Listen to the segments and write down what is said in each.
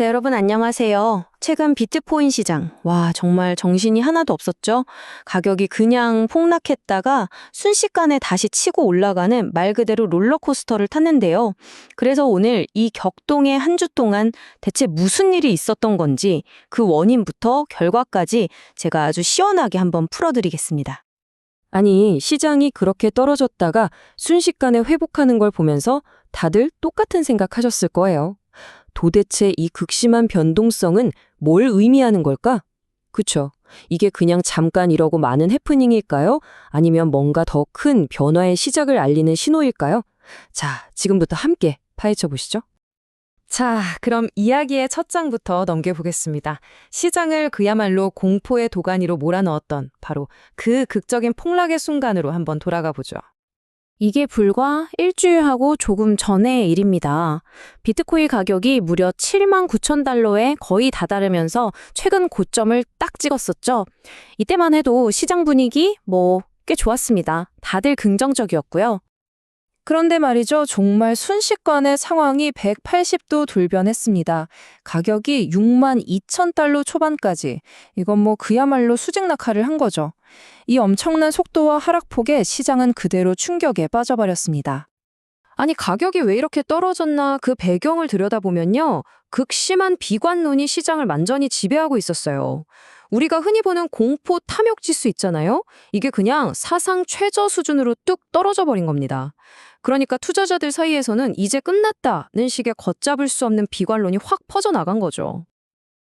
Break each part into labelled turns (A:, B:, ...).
A: 네, 여러분 안녕하세요. 최근 비트코인 시장, 와, 정말 정신이 하나도 없었죠? 가격이 그냥 폭락했다가 순식간에 다시 치고 올라가는 말 그대로 롤러코스터를 탔는데요. 그래서 오늘 이 격동의 한 주 동안 대체 무슨 일이 있었던 건지 그 원인부터 결과까지 제가 아주 시원하게 한번 풀어드리겠습니다.
B: 아니, 시장이 그렇게 떨어졌다가 순식간에 회복하는 걸 보면서 다들 똑같은 생각하셨을 거예요. 도대체 이 극심한 변동성은 뭘 의미하는 걸까? 그쵸? 이게 그냥 잠깐 이러고 마는 해프닝일까요? 아니면 뭔가 더 큰 변화의 시작을 알리는 신호일까요? 자, 지금부터 함께 파헤쳐 보시죠.
C: 자, 그럼 이야기의 첫 장부터 넘겨보겠습니다. 시장을 그야말로 공포의 도가니로 몰아넣었던 바로 그 극적인 폭락의 순간으로 한번 돌아가 보죠.
A: 이게 불과 일주일하고 조금 전의 일입니다. 비트코인 가격이 무려 7만 9천 달러에 거의 다다르면서 최근 고점을 딱 찍었었죠. 이때만 해도 시장 분위기 꽤 좋았습니다. 다들 긍정적이었고요.
C: 그런데 말이죠. 정말 순식간에 상황이 180도 돌변했습니다. 가격이 6만 2천 달러 초반까지. 이건 그야말로 수직낙하를 한 거죠. 이 엄청난 속도와 하락폭에 시장은 그대로 충격에 빠져버렸습니다.
B: 아니, 가격이 왜 이렇게 떨어졌나 그 배경을 들여다보면요. 극심한 비관론이 시장을 완전히 지배하고 있었어요. 우리가 흔히 보는 공포 탐욕 지수 있잖아요. 이게 그냥 사상 최저 수준으로 뚝 떨어져 버린 겁니다. 그러니까 투자자들 사이에서는 이제 끝났다는 식의 걷잡을 수 없는 비관론이 확 퍼져나간 거죠.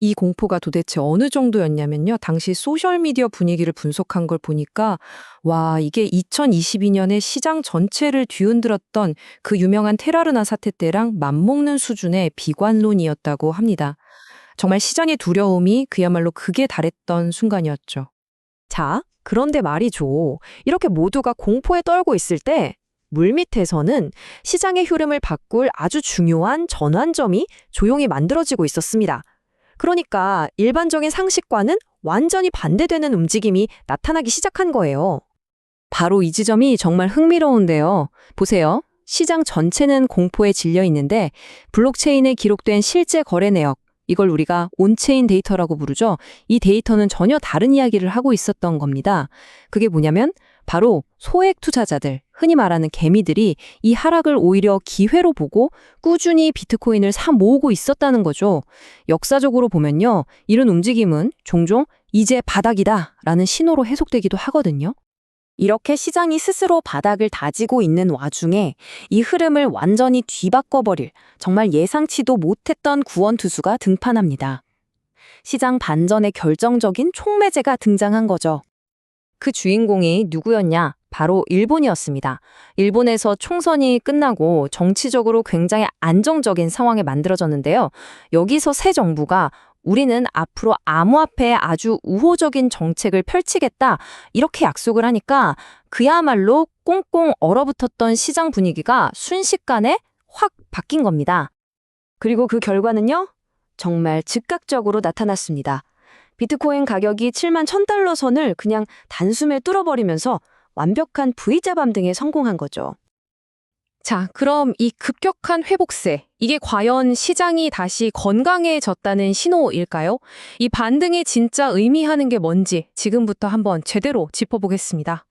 C: 이 공포가 도대체 어느 정도였냐면요. 당시 소셜미디어 분위기를 분석한 걸 보니까 와, 이게 2022년에 시장 전체를 뒤흔들었던 그 유명한 테라르나 사태 때랑 맞먹는 수준의 비관론이었다고 합니다. 정말 시장의 두려움이 그야말로 극에 달했던 순간이었죠.
B: 자, 그런데 말이죠. 이렇게 모두가 공포에 떨고 있을 때 물밑에서는 시장의 흐름을 바꿀 아주 중요한 전환점이 조용히 만들어지고 있었습니다. 그러니까 일반적인 상식과는 완전히 반대되는 움직임이 나타나기 시작한 거예요. 바로 이 지점이 정말 흥미로운데요. 보세요. 시장 전체는 공포에 질려 있는데 블록체인에 기록된 실제 거래 내역, 이걸 우리가 온체인 데이터라고 부르죠. 이 데이터는 전혀 다른 이야기를 하고 있었던 겁니다. 그게 뭐냐면 바로 소액 투자자들, 흔히 말하는 개미들이 이 하락을 오히려 기회로 보고 꾸준히 비트코인을 사 모으고 있었다는 거죠. 역사적으로 보면요. 이런 움직임은 종종 이제 바닥이다라는 신호로 해석되기도 하거든요.
A: 이렇게 시장이 스스로 바닥을 다지고 있는 와중에 이 흐름을 완전히 뒤바꿔버릴 정말 예상치도 못했던 구원투수가 등판합니다. 시장 반전의 결정적인 촉매제가 등장한 거죠.
B: 그 주인공이 누구였냐? 바로 일본이었습니다. 일본에서 총선이 끝나고 정치적으로 굉장히 안정적인 상황이 만들어졌는데요. 여기서 새 정부가 우리는 앞으로 암호화폐에 아주 우호적인 정책을 펼치겠다 이렇게 약속을 하니까 그야말로 꽁꽁 얼어붙었던 시장 분위기가 순식간에 확 바뀐 겁니다. 그리고 그 결과는요? 정말 즉각적으로 나타났습니다. 비트코인 가격이 7만 1,000달러 선을 그냥 단숨에 뚫어버리면서 완벽한 V자 반등에 성공한 거죠.
C: 자, 그럼 이 급격한 회복세, 이게 과연 시장이 다시 건강해졌다는 신호일까요? 이 반등이 진짜 의미하는 게 뭔지 지금부터 한번 제대로 짚어보겠습니다.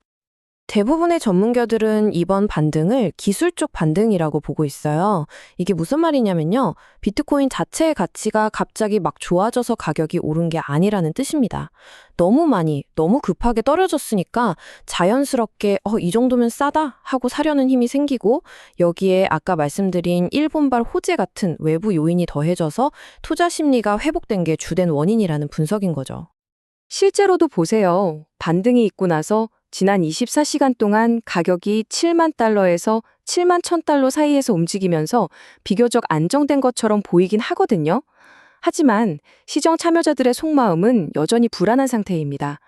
A: 대부분의 전문가들은 이번 반등을 기술적 반등이라고 보고 있어요. 이게 무슨 말이냐면요. 비트코인 자체의 가치가 갑자기 막 좋아져서 가격이 오른 게 아니라는 뜻입니다. 너무 많이, 너무 급하게 떨어졌으니까 자연스럽게 이 정도면 싸다 하고 사려는 힘이 생기고 여기에 아까 말씀드린 일본발 호재 같은 외부 요인이 더해져서 투자 심리가 회복된 게 주된 원인이라는 분석인 거죠.
B: 실제로도 보세요. 반등이 있고 나서 지난 24시간 동안 가격이 7만 달러에서 7만 1,000달러 사이에서 움직이면서 비교적 안정된 것처럼 보이긴 하거든요. 하지만 시장 참여자들의 속마음은 여전히 불안한 상태입니다.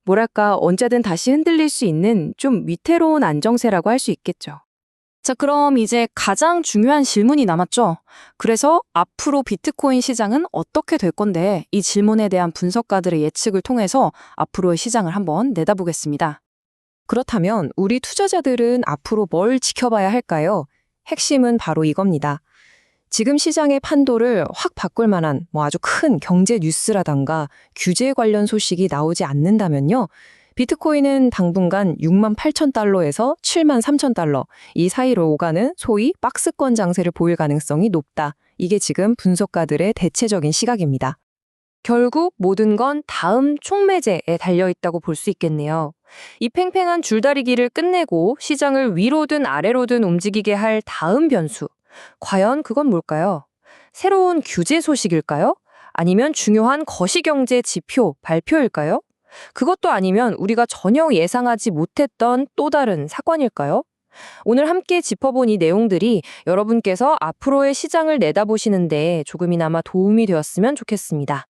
B: 뭐랄까 언제든 다시 흔들릴 수 있는 좀 위태로운 안정세라고 할 수 있겠죠.
C: 자, 그럼 이제 가장 중요한 질문이 남았죠. 그래서 앞으로 비트코인 시장은 어떻게 될 건데 이 질문에 대한 분석가들의 예측을 통해서 앞으로의 시장을 한번 내다보겠습니다.
B: 그렇다면 우리 투자자들은 앞으로 뭘 지켜봐야 할까요? 핵심은 바로 이겁니다.
D: 지금 시장의 판도를 확 바꿀 만한 아주 큰 경제 뉴스라던가 규제 관련 소식이 나오지 않는다면요. 비트코인은 당분간 6만 8천 달러에서 7만 3천 달러 이 사이로 오가는 소위 박스권 장세를 보일 가능성이 높다. 이게 지금 분석가들의 대체적인 시각입니다.
B: 결국 모든 건 다음 촉매제에 달려있다고 볼 수 있겠네요. 이 팽팽한 줄다리기를 끝내고 시장을 위로든 아래로든 움직이게 할 다음 변수. 과연 그건 뭘까요? 새로운 규제 소식일까요? 아니면 중요한 거시경제 지표 발표일까요? 그것도 아니면 우리가 전혀 예상하지 못했던 또 다른 사건일까요? 오늘 함께 짚어본 이 내용들이 여러분께서 앞으로의 시장을 내다보시는데 조금이나마 도움이 되었으면 좋겠습니다.